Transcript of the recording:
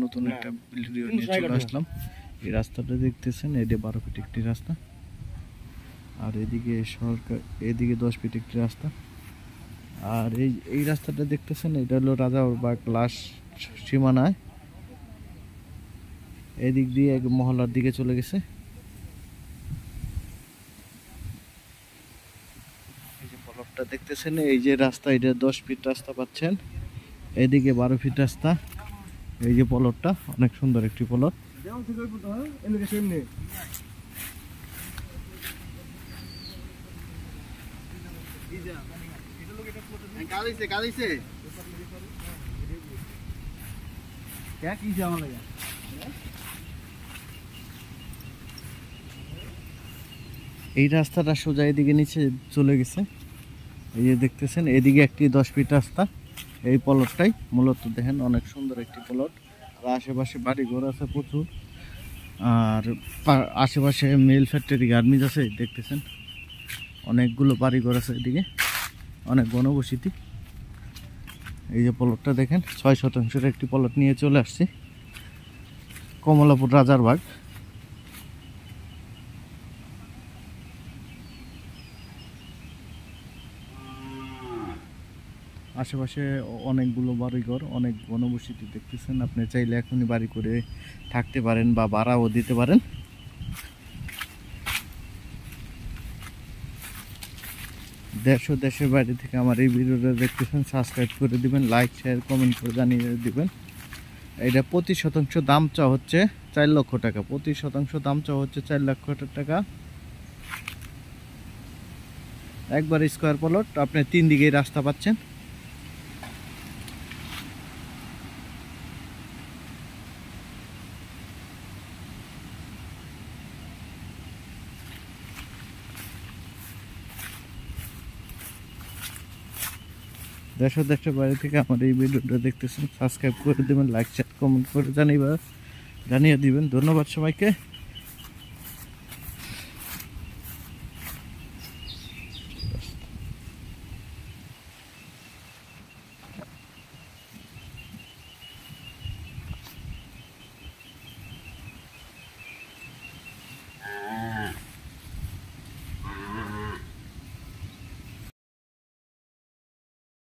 নতুন একটা ভিডিও নিয়ে চলে আসলাম। এই রাস্তাটা দেখতেছেন, এটা 12 ফিট একটি রাস্তা, আর এদিকে সরকার, এদিকে 10 ফিট একটি রাস্তা। আর এই রাস্তাটা দেখতেছেন, এটা হলো রাজাবাগ লাশ সীমানায়, এদিক দিয়ে এক মহল্লার দিকে চলে গেছে। এই যে পলটটা দেখতেছেন, এই যে রাস্তা, এটা 10 ফিট রাস্তা পাচ্ছেন, এদিকে 12 ফিট রাস্তা। এই যে পলটটা অনেক সুন্দর একটি পলট। এই রাস্তাটা সোজা এদিকে নিচে চলে গেছে। এই যে দেখতেছেন, এদিকে একটি 10 ফিট রাস্তা। এই পলটটাই মূলত দেখেন অনেক সুন্দর একটি পলট। আর আশেপাশে বাড়ি ঘর আছে প্রচুর, আর আশেপাশে মিল ফ্যাক্টরি গার্মেন্টস আছে। দেখতেছেন অনেকগুলো বাড়ি ঘর আছে, এদিকে অনেক ঘনবসতি। এই যে পলটটা দেখেন, 6 শতাংশের একটি পলট নিয়ে চলে আসছি কমলাপুর রাজারবাগ। আশেপাশে অনেকগুলো বাড়িঘর, অনেক ঘনবসতি দেখতেছেন। আপনি চাইলে এখনই বাড়ি করে থাকতে পারেন বা ভাড়াও দিতে পারেন। দেশ ও দেশের বাইরে থেকে আমার এই ভিডিওটা দেখতেছেন, সাবস্ক্রাইব করে দিবেন, লাইক শেয়ার কমেন্ট করে জানিয়ে দিবেন। এটা প্রতি শতাংশ দাম চা হচ্ছে 4 লক্ষ টাকা। প্রতি শতাংশ দাম চা হচ্ছে 4 লক্ষ টাকা। একবার স্কোয়ার প্লট, আপনি 3 দিকেই রাস্তা পাচ্ছেন। দেশ ও দেশের বাইরে থেকে আমার এই ভিডিওটা দেখতেছেন, সাবস্ক্রাইব করে দেবেন, লাইক শেয়ার কমেন্ট করে জানিয়ে দিবেন। ধন্যবাদ সবাইকে।